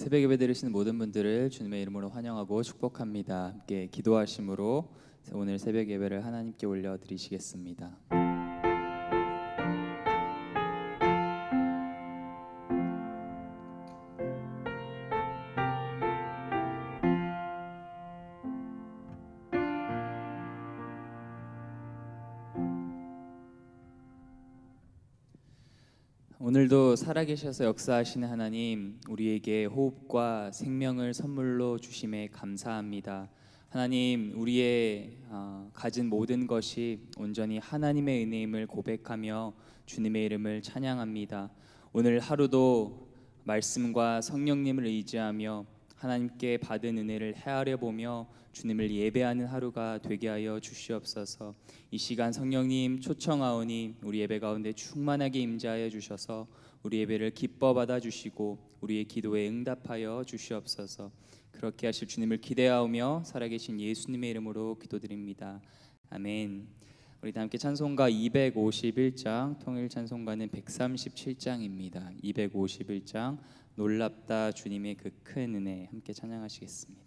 새벽 예배 드리시는 모든 분들을 주님의 이름으로 환영하고 축복합니다. 함께 기도하심으로 오늘 새벽 예배를 하나님께 올려드리시겠습니다. 오늘도 살아계셔서 역사하시는 하나님, 우리에게 호흡과 생명을 선물로 주심에 감사합니다. 하나님, 우리의 가진 모든 것이 온전히 하나님의 은혜임을 고백하며 주님의 이름을 찬양합니다. 오늘 하루도 말씀과 성령님을 의지하며 하나님께 받은 은혜를 헤아려 보며 주님을 예배하는 하루가 되게 하여 주시옵소서. 이 시간 성령님 초청하오니 우리 예배 가운데 충만하게 임재하여 주셔서 우리 예배를 기뻐 받아 주시고 우리의 기도에 응답하여 주시옵소서. 그렇게 하실 주님을 기대하오며 살아계신 예수님의 이름으로 기도드립니다. 아멘. 우리 다 함께 찬송가 251장, 통일 찬송가는 137장입니다. 251장 놀랍다 주님의 그 큰 은혜, 함께 찬양하시겠습니다.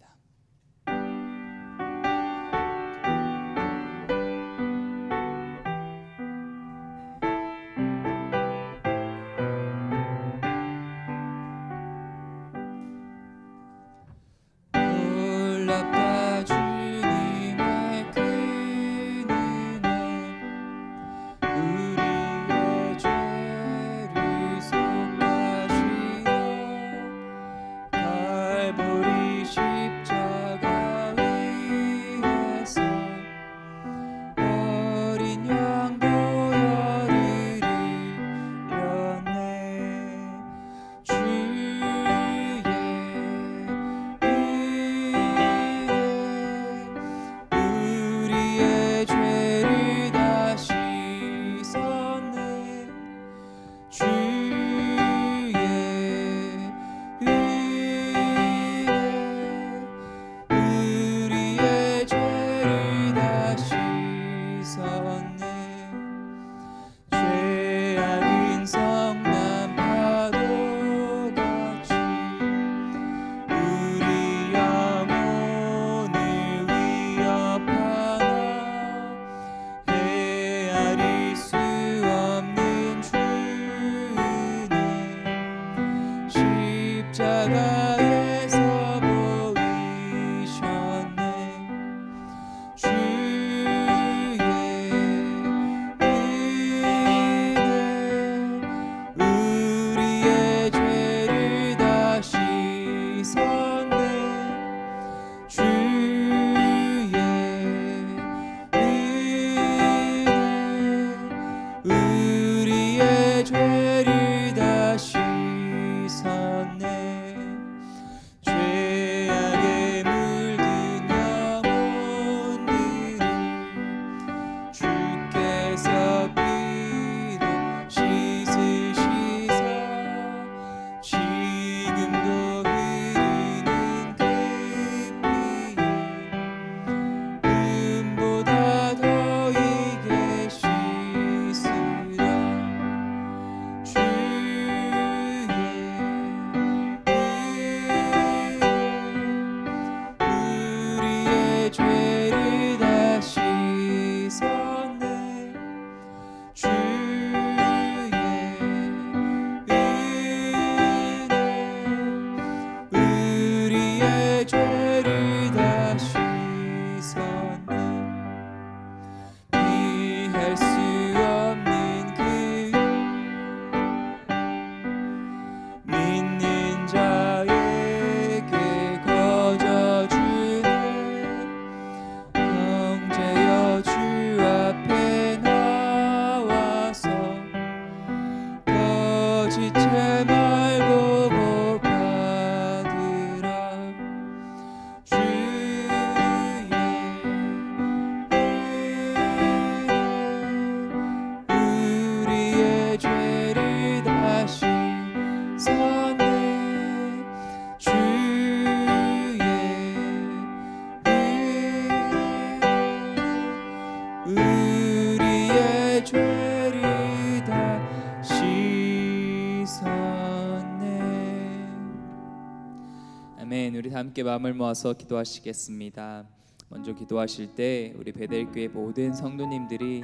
우리 함께 마음을 모아서 기도하시겠습니다. 먼저 기도하실 때 우리 베델교회 모든 성도님들이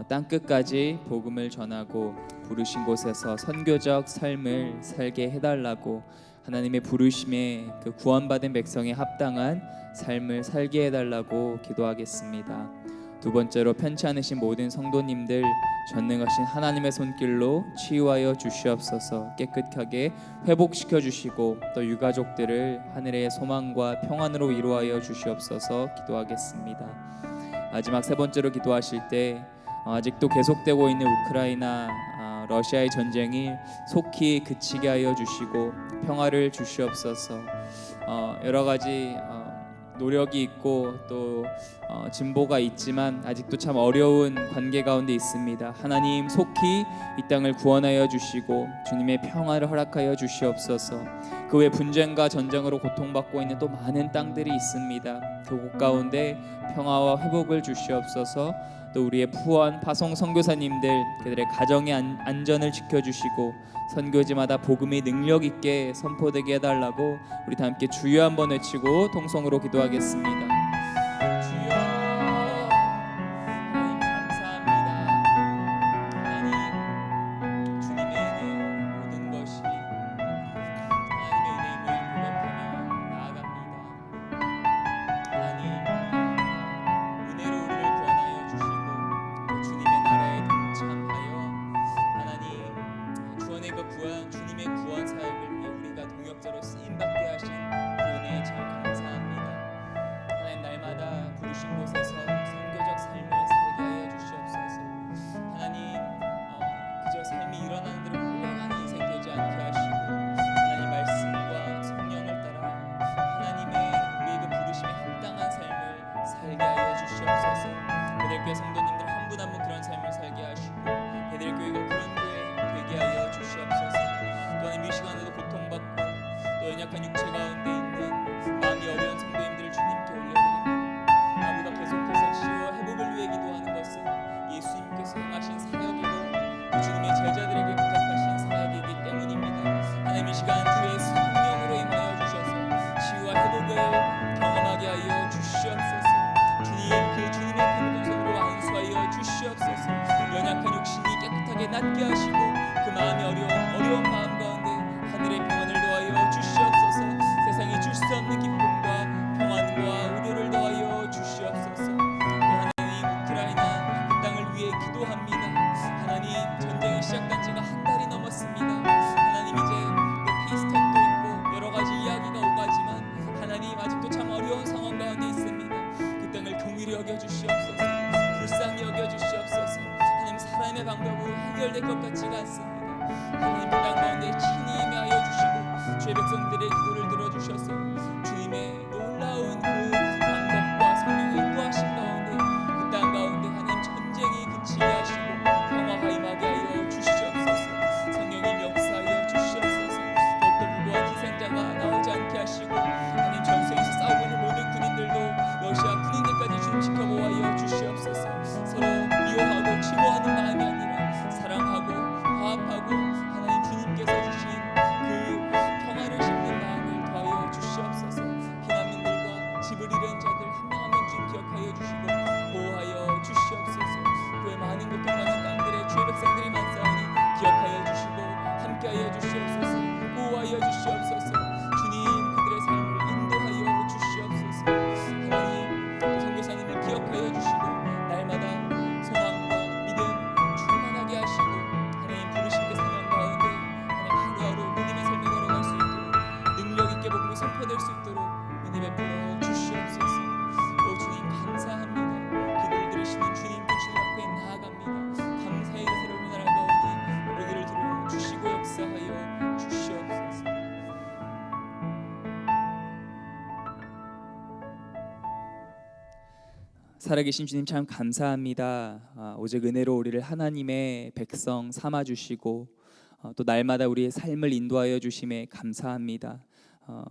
땅 끝까지 복음을 전하고 부르신 곳에서 선교적 삶을 살게 해달라고, 하나님의 부르심에 그 구원받은 백성에 합당한 삶을 살게 해달라고 기도하겠습니다. 두 번째로 편치 않으신 모든 성도님들 전능하신 하나님의 손길로 치유하여 주시옵소서. 깨끗하게 회복시켜 주시고 또 유가족들을 하늘의 소망과 평안으로 이루하여 주시옵소서 기도하겠습니다. 마지막 세 번째로 기도하실 때 아직도 계속되고 있는 우크라이나 러시아의 전쟁이 속히 그치게 하여 주시고 평화를 주시옵소서. 여러 가지 노력이 있고 또 진보가 있지만 아직도 참 어려운 관계 가운데 있습니다. 하나님 속히 이 땅을 구원하여 주시고 주님의 평화를 허락하여 주시옵소서. 그 외 분쟁과 전쟁으로 고통받고 있는 또 많은 땅들이 있습니다. 그곳 가운데 평화와 회복을 주시옵소서. 또 우리의 파송 선교사님들 그들의 가정의 안전을 지켜주시고 선교지마다 복음이 능력 있게 선포되게 해달라고 우리 다 함께 주여 한번 외치고 통성으로 기도하겠습니다. 주여, 하나님 감사합니다. 하나님 주님의 은혜 모든 것이 하나님의 은혜임을 고백하며 나아갑니다. 하나님 은혜로 우리를 구원하여 주시고 또 주님의 나라에 동참하여 하나님 구원의 그 구원, 주님의 구원 사역을 위해 우리가 동역자로 쓰임받게 하신 그 은혜에 참 감사합니다. 하나님 날마다 부르신 곳에서 선교적 삶을 살게 하여 주시옵소서. 하나님 그저 삶이 일어나는 대로 흘러가는 인생 되지 않게 하시고 하나님 말씀과 성령을 따라 하나님의 우리의 그 부르심에 합당한 삶을 살게 하여 주시옵소서. 베델교회 성도님들 한 분 한 분 그런 삶을 살게 하시고 베델교회가 그런 교회 되게 하여 주시옵소서. 또 하나님 이 시간에도 고통받고 또 연약한 육체 가운데 있는 마음이 어려운 성도님들을 주님께 올려드립니다. 우리가 계속해서 치유와 회복을 위해 기도하는 것은 예수님께서 행하신 사역이고 주님의 제자들에게 부탁하신 사역이기 때문입니다. 하나님 이 시간 주의 성령으로 임하여 주셔서 치유와 회복을 경험하게 하여 주시옵소서. 주님 그 주님의 큰 손으로 안수하여 주시옵소서. 연약한 육신이 깨끗하게 낫게 하시고 그 마음이 어려운 마음 가운데 하늘의 평안을 더하여 주시옵소서. 세상이 줄 수 없는 기쁨과 평안과 위로를 더하여 주시옵소서. 또 하나님 우크라이나 그 땅을 위해 기도합니다. 하나님 전쟁이 시작된 지가 한 달이 넘었습니다. 하나님 이제 피스톡도 있고 여러 가지 이야기가 오가지만 하나님 아직도 참 어려운 상황 가운데 있습니다. 그 땅을 긍휼히 여겨 주시옵소서. 불쌍히 여겨 주시옵소서. 하나님 사람의 방법으로 해결될 것 같지가 않습니다. 하나님 그 땅 가운데 친히 임하여 주시고 주의 백성들의 기도를 들어주셔서 주님의 놀라운 그 방법과 성령의 인도하심 가운데 그 땅 가운데 하나님 전쟁이 그치게 하시고 평화가 임하게 하여 주시옵소서. 성령님 역사하여 주시옵소서. 더욱더 무고한 희생자가 나오지 않게 하시고 하나님 전쟁에서 싸우고 있는 모든 군인들도 러시아 군인들까지 주님 지켜보아여 주시옵소서. 서로 미워하고 치고하는 마음이 아니라 사랑하고 화합하고 하나님 주님께서 주신 그 평화를 심는 마음을 더하여 주시옵소서. 피난민들과 집을 잃은 자들 한 명 한 명 주님 기억하여 주시고 보호하여 주시옵소서. 그의 많은 고통받는 땅들의 주의 백성들이 많사오니 기억하여 주시고 함께하여 주시옵소서. 보호하여 주시옵소서. 주님 그들의 삶을 인도하여 주시옵소서. 하나님 또 선교사님을 기억하여 주시고 날마다 소망과 믿음 충만하게 하시고 하나님 부르신 그 사명 가운데 하나님 하루하루 믿음의 삶을 걸어갈 수 있도록 능력 있게 복음이 선포될 수 있도록 은혜 베풀어 주시옵소서. 오 주님 감사합니다. 기도를 들으시는 주님 그 주님 앞에 나아갑니다. 감사의 자세로 나아가오니 우리들을 들어 주시고 역사하여 주시옵소서. 살아계신 주님 참 감사합니다. 오직 은혜로 우리를 하나님의 백성 삼아주시고 또 날마다 우리의 삶을 인도하여 주심에 감사합니다.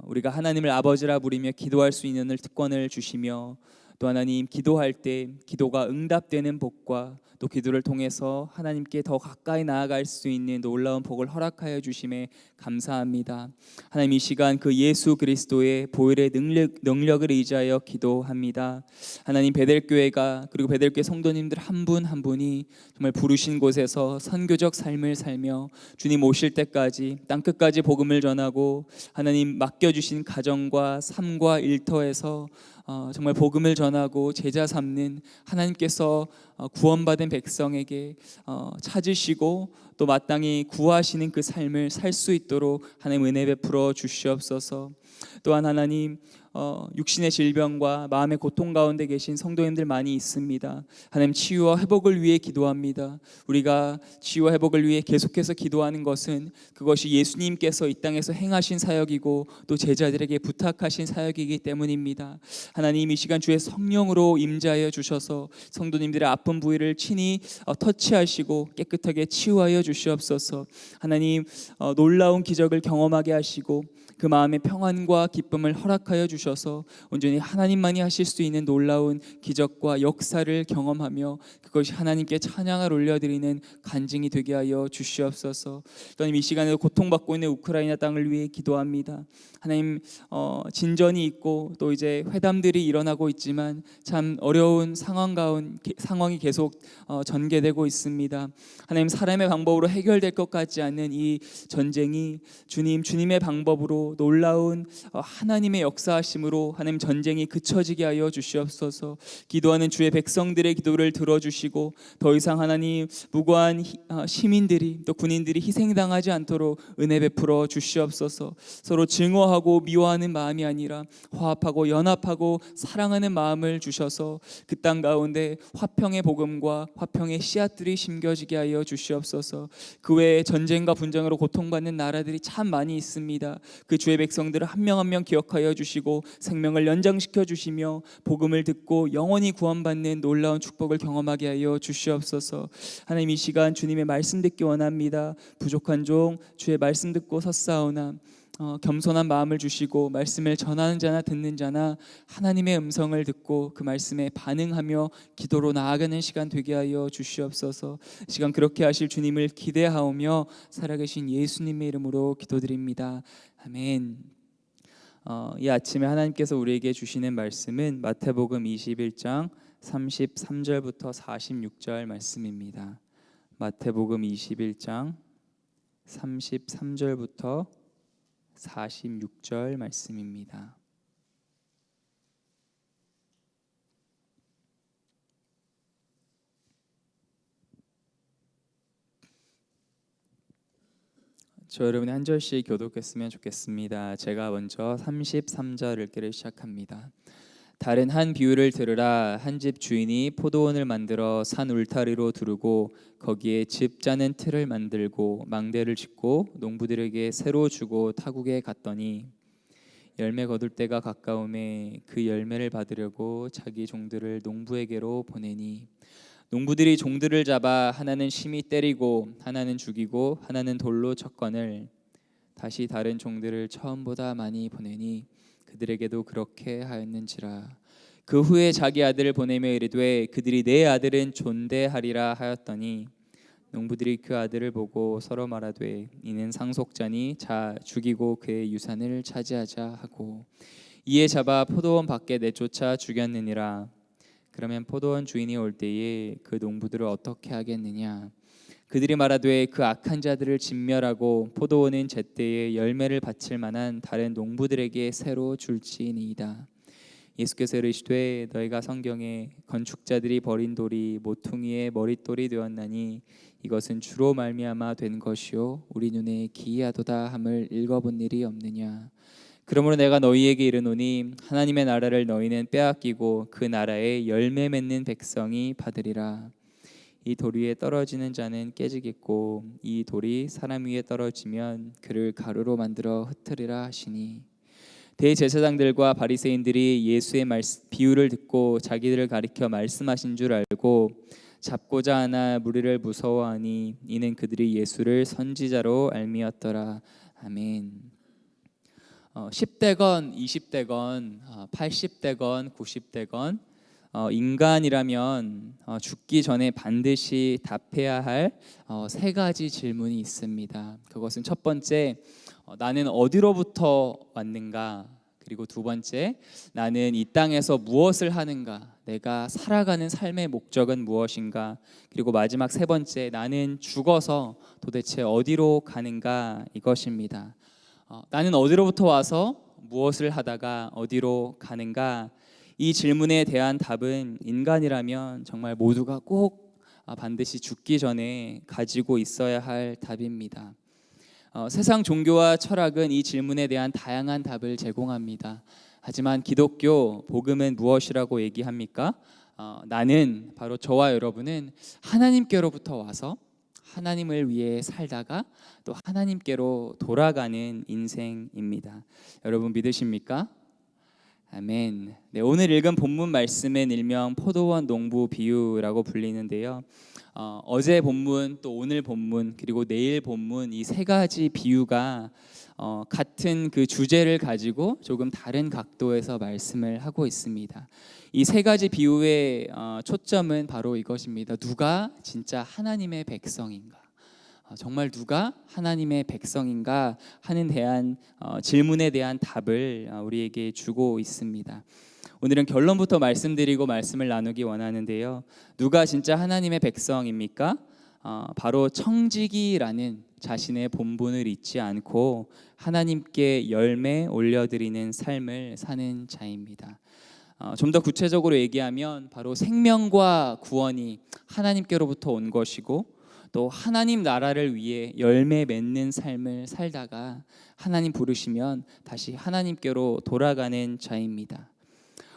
우리가 하나님을 아버지라 부리며 기도할 수 있는 특권을 주시며 또 하나님 기도할 때 기도가 응답되는 복과 또 기도를 통해서 하나님께 더 가까이 나아갈 수 있는 놀라운 복을 허락하여 주심에 감사합니다. 하나님 이 시간 그 예수 그리스도의 보혈의 능력을 의지하여 기도합니다. 하나님 베델교회가 그리고 베델교회 성도님들 한 분 한 분이 정말 부르신 곳에서 선교적 삶을 살며 주님 오실 때까지 땅끝까지 복음을 전하고 하나님 맡겨주신 가정과 삶과 일터에서 정말 복음을 전하고 제자 삼는 하나님께서 구원받은 백성에게 찾으시고 또 마땅히 구하시는 그 삶을 살 수 있도록 하나님 은혜 베풀어 주시옵소서. 또한 하나님 육신의 질병과 마음의 고통 가운데 계신 성도님들 많이 있습니다. 하나님 치유와 회복을 위해 기도합니다. 우리가 치유와 회복을 위해 계속해서 기도하는 것은 그것이 예수님께서 이 땅에서 행하신 사역이고 또 제자들에게 부탁하신 사역이기 때문입니다. 하나님 이 시간 주의 성령으로 임재하여 주셔서 성도님들의 아픈 부위를 친히 터치하시고 깨끗하게 치유하여 주시옵소서. 하나님 놀라운 기적을 경험하게 하시고 그 마음의 평안과 기쁨을 허락하여 주셔서 온전히 하나님만이 하실 수 있는 놀라운 기적과 역사를 경험하며 그것이 하나님께 찬양을 올려드리는 간증이 되게 하여 주시옵소서. 하나님 이 시간에 고통받고 있는 우크라이나 땅을 위해 기도합니다. 하나님 진전이 있고 또 이제 회담들이 일어나고 있지만 참 어려운 상황이 계속 전개되고 있습니다. 하나님 사람의 방법으로 해결될 것 같지 않는 이 전쟁이 주님의 방법으로 놀라운 하나님의 역사하심으로 하나님 전쟁이 그쳐지게 하여 주시옵소서. 기도하는 주의 백성들의 기도를 들어주시고 더 이상 하나님 무고한 시민들이 또 군인들이 희생당하지 않도록 은혜 베풀어 주시옵소서. 서로 증오하고 미워하는 마음이 아니라 화합하고 연합하고 사랑하는 마음을 주셔서 그 땅 가운데 화평의 복음과 화평의 씨앗들이 심겨지게 하여 주시옵소서. 그 외에 전쟁과 분쟁으로 고통받는 나라들이 참 많이 있습니다. 그 주의 백성들을 한 명 한 명 기억하여 주시고 생명을 연장시켜 주시며 복음을 듣고 영원히 구원받는 놀라운 축복을 경험하게 하여 주시옵소서. 하나님 이 시간 주님의 말씀 듣기 원합니다. 부족한 종 주의 말씀 듣고 섰사오나 겸손한 마음을 주시고 말씀을 전하는 자나 듣는 자나 하나님의 음성을 듣고 그 말씀에 반응하며 기도로 나아가는 시간 되게 하여 주시옵소서. 시간 그렇게 하실 주님을 기대하오며 살아계신 예수님의 이름으로 기도드립니다. 아멘. 이 아침에 하나님께서 우리에게 주시는 말씀은 마태복음 21장 33절부터 46절 말씀입니다. 마태복음 21장 33절부터 46절 말씀입니다. 저 여러분이 한 절씩 교독했으면 좋겠습니다. 제가 먼저 33절 읽기를 시작합니다. 다른 한 비유를 들으라. 한 집 주인이 포도원을 만들어 산 울타리로 두르고 거기에 집 짜는 틀을 만들고 망대를 짓고 농부들에게 새로 주고 타국에 갔더니 열매 거둘 때가 가까움에 그 열매를 받으려고 자기 종들을 농부에게로 보내니 농부들이 종들을 잡아 하나는 심히 때리고 하나는 죽이고 하나는 돌로 쳤거늘 다시 다른 종들을 처음보다 많이 보내니 그들에게도 그렇게 하였는지라. 그 후에 자기 아들을 보내며 이르되 그들이 내 아들은 존대하리라 하였더니 농부들이 그 아들을 보고 서로 말하되 이는 상속자니 자 죽이고 그의 유산을 차지하자 하고 이에 잡아 포도원 밖에 내쫓아 죽였느니라. 그러면 포도원 주인이 올 때에 그 농부들을 어떻게 하겠느냐? 그들이 말하되 그 악한 자들을 진멸하고 포도원은 제때에 열매를 바칠 만한 다른 농부들에게 새로 줄지니이다. 예수께서 이르시되 너희가 성경에 건축자들이 버린 돌이 모퉁이의 머릿돌이 되었나니 이것은 주로 말미암아 된 것이요 우리 눈에 기이하도다 함을 읽어본 일이 없느냐? 그러므로 내가 너희에게 이르노니 하나님의 나라를 너희는 빼앗기고 그 나라에 열매 맺는 백성이 받으리라. 이 돌 위에 떨어지는 자는 깨지겠고 이 돌이 사람 위에 떨어지면 그를 가루로 만들어 흩으리라 하시니 대제사장들과 바리새인들이 예수의 비유를 듣고 자기들을 가리켜 말씀하신 줄 알고 잡고자 하나 무리를 무서워하니 이는 그들이 예수를 선지자로 알미었더라. 아멘. 10대건, 20대건, 80대건, 90대건 인간이라면 죽기 전에 반드시 답해야 할 세 가지 질문이 있습니다. 그것은 첫 번째, 나는 어디로부터 왔는가? 그리고 두 번째, 나는 이 땅에서 무엇을 하는가? 내가 살아가는 삶의 목적은 무엇인가? 그리고 마지막 세 번째, 나는 죽어서 도대체 어디로 가는가? 이것입니다. 나는 어디로부터 와서 무엇을 하다가 어디로 가는가? 이 질문에 대한 답은 인간이라면 정말 모두가 꼭 반드시 죽기 전에 가지고 있어야 할 답입니다. 세상 종교와 철학은 이 질문에 대한 다양한 답을 제공합니다. 하지만 기독교 복음은 무엇이라고 얘기합니까? 나는, 바로 저와 여러분은 하나님께로부터 와서 하나님을 위해 살다가 또 하나님께로 돌아가는 인생입니다. 여러분 믿으십니까? 아멘. 네, 오늘 읽은 본문 말씀은 일명 포도원 농부 비유라고 불리는데요. 어제 본문, 또 오늘 본문, 그리고 내일 본문, 이 세 가지 비유가 같은 그 주제를 가지고 조금 다른 각도에서 말씀을 하고 있습니다. 이 세 가지 비유의 초점은 바로 이것입니다. 누가 진짜 하나님의 백성인가? 정말 누가 하나님의 백성인가 하는 질문에 대한 답을 우리에게 주고 있습니다. 오늘은 결론부터 말씀드리고 말씀을 나누기 원하는데요. 누가 진짜 하나님의 백성입니까? 바로 청지기라는 자신의 본분을 잊지 않고 하나님께 열매 올려드리는 삶을 사는 자입니다. 좀 더 구체적으로 얘기하면 바로 생명과 구원이 하나님께로부터 온 것이고, 또 하나님 나라를 위해 열매 맺는 삶을 살다가 하나님 부르시면 다시 하나님께로 돌아가는 자입니다.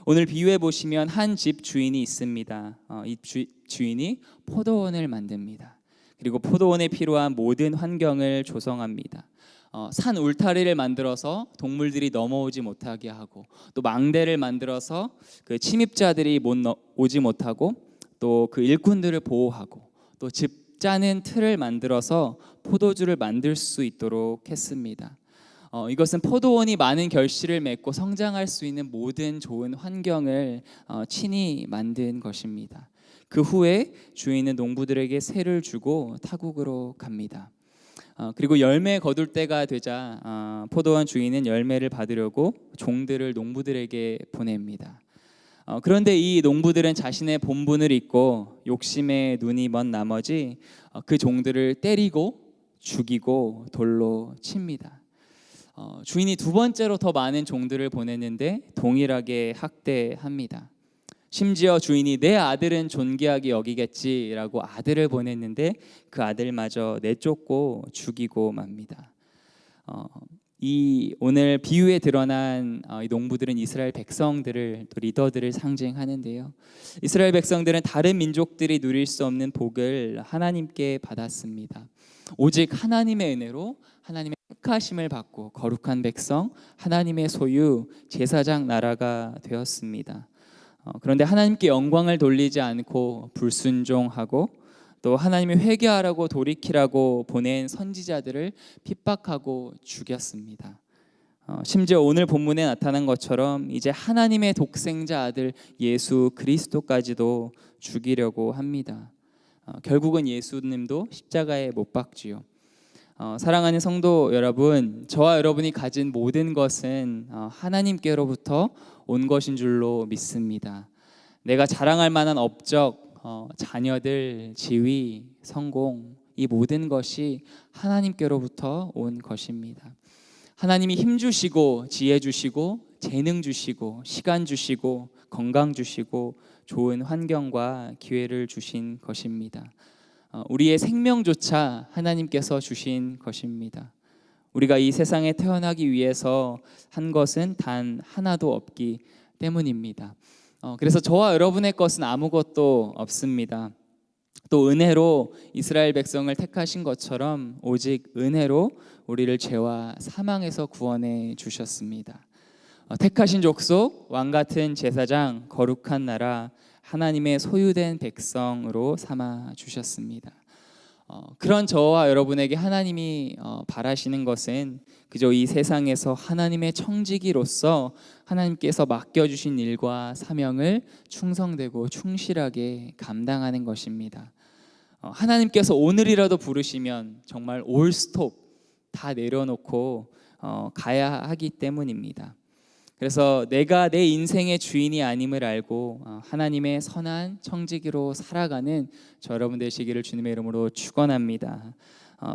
오늘 비유해 보시면 한 집 주인이 있습니다. 이 주인이 포도원을 만듭니다. 그리고 포도원에 필요한 모든 환경을 조성합니다. 산 울타리를 만들어서 동물들이 넘어오지 못하게 하고, 또 망대를 만들어서 그 침입자들이 오지 못하고, 또 그 일꾼들을 보호하고, 또 집 짜는 틀을 만들어서 포도주를 만들 수 있도록 했습니다. 이것은 포도원이 많은 결실을 맺고 성장할 수 있는 모든 좋은 환경을 친히 만든 것입니다. 그 후에 주인은 농부들에게 세를 주고 타국으로 갑니다. 그리고 열매 거둘 때가 되자 포도원 주인은 열매를 받으려고 종들을 농부들에게 보냅니다. 그런데 이 농부들은 자신의 본분을 잊고 욕심에 눈이 먼 나머지 그 종들을 때리고 죽이고 돌로 칩니다. 주인이 두 번째로 더 많은 종들을 보냈는데 동일하게 학대합니다. 심지어 주인이 내 아들은 존귀하게 여기겠지라고 아들을 보냈는데 그 아들마저 내쫓고 죽이고 맙니다. 이 오늘 비유에 드러난 이 농부들은 이스라엘 백성들을, 또 리더들을 상징하는데요. 이스라엘 백성들은 다른 민족들이 누릴 수 없는 복을 하나님께 받았습니다. 오직 하나님의 은혜로 하나님의 택하심을 받고 거룩한 백성, 하나님의 소유, 제사장 나라가 되었습니다. 그런데 하나님께 영광을 돌리지 않고 불순종하고, 또 하나님이 회개하라고 돌이키라고 보낸 선지자들을 핍박하고 죽였습니다. 심지어 오늘 본문에 나타난 것처럼 이제 하나님의 독생자 아들 예수 그리스도까지도 죽이려고 합니다. 결국은 예수님도 십자가에 못 박지요. 사랑하는 성도 여러분, 저와 여러분이 가진 모든 것은 하나님께로부터 온 것인 줄로 믿습니다. 내가 자랑할 만한 업적, 자녀들, 지위, 성공, 이 모든 것이 하나님께로부터 온 것입니다. 하나님이 힘 주시고 지혜 주시고 재능 주시고 시간 주시고 건강 주시고 좋은 환경과 기회를 주신 것입니다. 우리의 생명조차 하나님께서 주신 것입니다. 우리가 이 세상에 태어나기 위해서 한 것은 단 하나도 없기 때문입니다. 그래서 저와 여러분의 것은 아무것도 없습니다. 또 은혜로 이스라엘 백성을 택하신 것처럼 오직 은혜로 우리를 죄와 사망에서 구원해 주셨습니다. 택하신 족속, 왕같은 제사장, 거룩한 나라, 하나님의 소유된 백성으로 삼아 주셨습니다. 그런 저와 여러분에게 하나님이 바라시는 것은 그저 이 세상에서 하나님의 청지기로서 하나님께서 맡겨주신 일과 사명을 충성되고 충실하게 감당하는 것입니다. 하나님께서 오늘이라도 부르시면 정말 올 스톱 다 내려놓고 가야 하기 때문입니다. 그래서 내가 내 인생의 주인이 아님을 알고 하나님의 선한 청지기로 살아가는 저 여러분 되시기를 주님의 이름으로 축원합니다.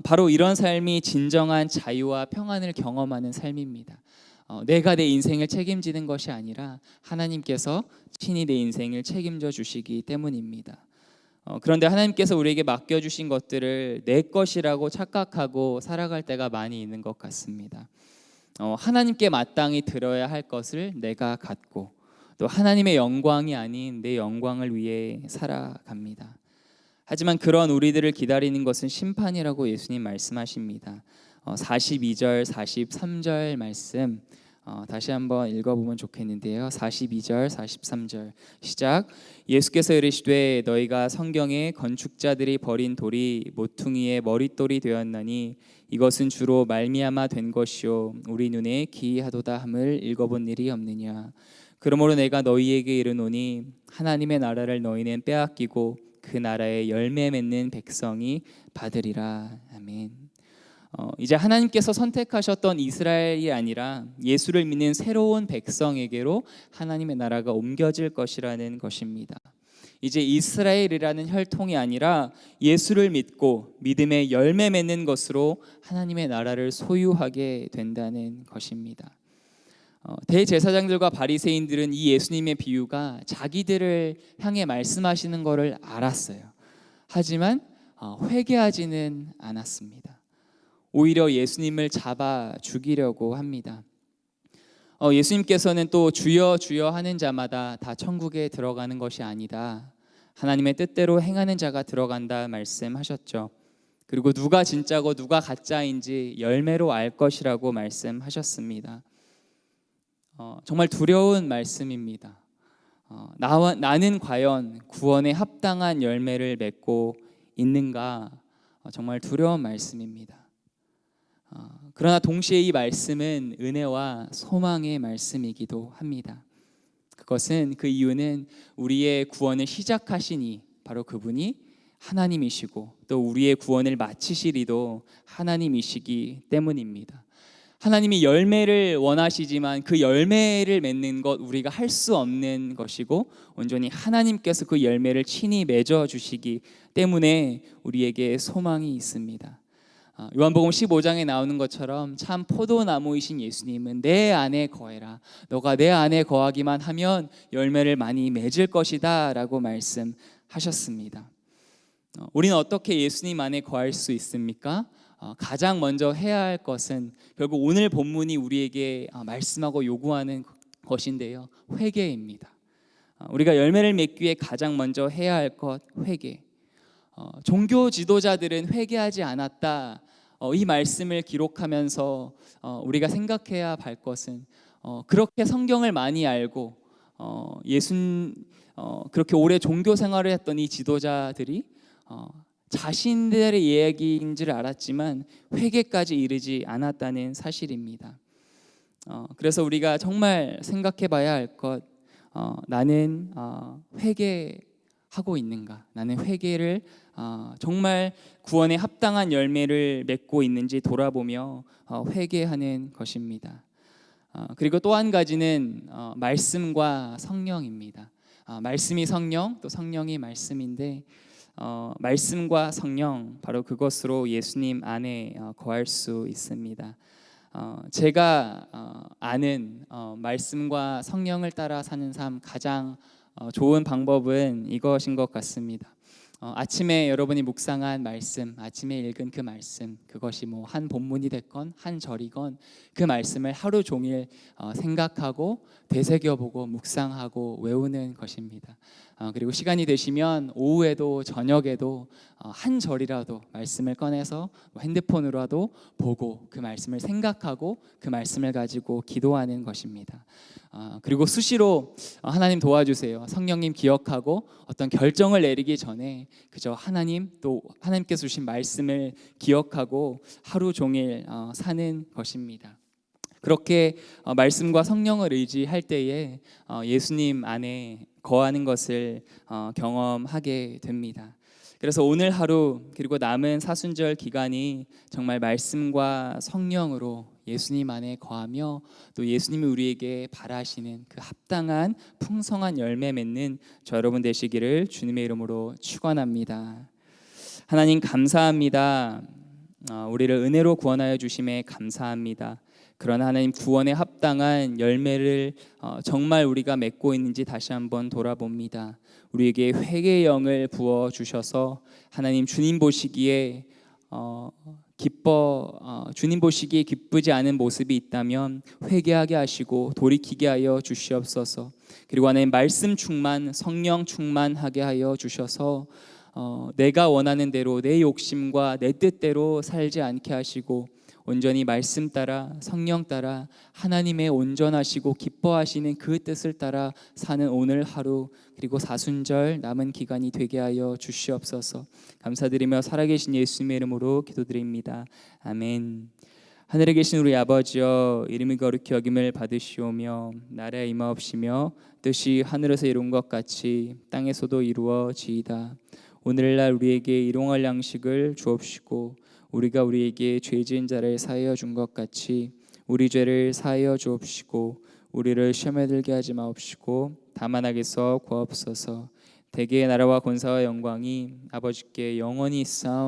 바로 이런 삶이 진정한 자유와 평안을 경험하는 삶입니다. 내가 내 인생을 책임지는 것이 아니라 하나님께서 친히 내 인생을 책임져 주시기 때문입니다. 그런데 하나님께서 우리에게 맡겨주신 것들을 내 것이라고 착각하고 살아갈 때가 많이 있는 것 같습니다. 하나님께 마땅히 들어야 할 것을 내가 갖고 또 하나님의 영광이 아닌 내 영광을 위해 살아갑니다. 하지만 그런 우리들을 기다리는 것은 심판이라고 예수님 말씀하십니다. 42절, 43절 말씀 다시 한번 읽어보면 좋겠는데요. 42절, 43절 시작. 예수께서 이르시되 너희가 성경에 건축자들이 버린 돌이 모퉁이의 머릿돌이 되었나니 이것은 주로 말미암아 된 것이요 우리 눈에 기이하도다 함을 읽어본 일이 없느냐. 그러므로 내가 너희에게 이르노니 하나님의 나라를 너희는 빼앗기고 그 나라의 열매 맺는 백성이 받으리라. 아멘. 이제 하나님께서 선택하셨던 이스라엘이 아니라 예수를 믿는 새로운 백성에게로 하나님의 나라가 옮겨질 것이라는 것입니다. 이제 이스라엘이라는 혈통이 아니라 예수를 믿고 믿음의 열매 맺는 것으로 하나님의 나라를 소유하게 된다는 것입니다. 대제사장들과 바리새인들은 이 예수님의 비유가 자기들을 향해 말씀하시는 것을 알았어요. 하지만 회개하지는 않았습니다. 오히려 예수님을 잡아 죽이려고 합니다. 예수님께서는 또 주여 주여 하는 자마다 다 천국에 들어가는 것이 아니다. 하나님의 뜻대로 행하는 자가 들어간다 말씀하셨죠. 그리고 누가 진짜고 누가 가짜인지 열매로 알 것이라고 말씀하셨습니다. 정말 두려운 말씀입니다. 나는 과연 구원에 합당한 열매를 맺고 있는가? 정말 두려운 말씀입니다. 그러나 동시에 이 말씀은 은혜와 소망의 말씀이기도 합니다. 그것은 그 이유는 우리의 구원을 시작하신 이 바로 그분이 하나님이시고 또 우리의 구원을 마치실 이도 하나님이시기 때문입니다. 하나님이 열매를 원하시지만 그 열매를 맺는 것 우리가 할 수 없는 것이고 온전히 하나님께서 그 열매를 친히 맺어 주시기 때문에 우리에게 소망이 있습니다. 요한복음 15장에 나오는 것처럼 참 포도나무이신 예수님은 내 안에 거해라. 너가 내 안에 거하기만 하면 열매를 많이 맺을 것이다 라고 말씀하셨습니다. 우리는 어떻게 예수님 안에 거할 수 있습니까? 가장 먼저 해야 할 것은 결국 오늘 본문이 우리에게 말씀하고 요구하는 것인데요. 회개입니다. 우리가 열매를 맺기 위해 가장 먼저 해야 할 것 회개. 종교 지도자들은 회개하지 않았다. 이 말씀을 기록하면서 우리가 생각해야 할 것은 그렇게 성경을 많이 알고 그렇게 오래 종교 생활을 했던 이 지도자들이 자신들의 이야기인 줄 알았지만 회개까지 이르지 않았다는 사실입니다. 그래서 우리가 정말 생각해 봐야 할 것, 나는 회개하고 있는가? 나는 회개를 정말 구원에 합당한 열매를 맺고 있는지 돌아보며 회개하는 것입니다. 그리고 또 한 가지는 말씀과 성령입니다. 말씀이 성령, 또 성령이 말씀인데 말씀과 성령 바로 그것으로 예수님 안에 거할 수 있습니다. 제가 아는 말씀과 성령을 따라 사는 삶 가장 좋은 방법은 이것인 것 같습니다. 아침에 여러분이 묵상한 말씀, 아침에 읽은 그 말씀, 그것이 뭐 한 본문이 됐건 한 절이건 그 말씀을 하루 종일 생각하고 되새겨보고 묵상하고 외우는 것입니다. 그리고 시간이 되시면 오후에도 저녁에도 한 절이라도 말씀을 꺼내서 핸드폰으로라도 보고 그 말씀을 생각하고 그 말씀을 가지고 기도하는 것입니다. 그리고 수시로 하나님 도와주세요. 성령님 기억하고 어떤 결정을 내리기 전에 그저 하나님 또 하나님께서 주신 말씀을 기억하고 하루 종일 사는 것입니다. 그렇게 말씀과 성령을 의지할 때에 예수님 안에 거하는 것을 경험하게 됩니다. 그래서 오늘 하루 그리고 남은 사순절 기간이 정말 말씀과 성령으로 예수님 안에 거하며 또 예수님이 우리에게 바라시는 그 합당한 풍성한 열매 맺는 저 여러분 되시기를 주님의 이름으로 축원합니다. 하나님 감사합니다. 우리를 은혜로 구원하여 주심에 감사합니다. 그러나 하나님 구원에 합당한 열매를 정말 우리가 맺고 있는지 다시 한번 돌아봅니다. 우리에게 회개의 영을 부어 주셔서 하나님 주님 보시기에 주님 보시기에 기쁘지 않은 모습이 있다면 회개하게 하시고 돌이키게 하여 주시옵소서. 그리고 하나님 말씀 충만, 성령 충만하게 하여 주셔서 내가 원하는 대로 내 욕심과 내 뜻대로 살지 않게 하시고 온전히 말씀 따라 성령 따라 하나님의 온전하시고 기뻐하시는 그 뜻을 따라 사는 오늘 하루 그리고 사순절 남은 기간이 되게 하여 주시옵소서. 감사드리며 살아계신 예수님의 이름으로 기도드립니다. 아멘. 하늘에 계신 우리 아버지여, 이름이 거룩히 여김을 받으시오며 나라에 임하옵시며 뜻이 하늘에서 이룬 것 같이 땅에서도 이루어지이다. 오늘날 우리에게 일용할 양식을 주옵시고 우리가 우리에게 죄 지은 자를 사하여 준 것 같이 우리 죄를 사하여 주옵시고 우리를 시험에 들게 하지 마옵시고 다만 악에서 구하옵소서. 대개의 나라와 권사와 영광이 아버지께 영원히 있사옵나이다.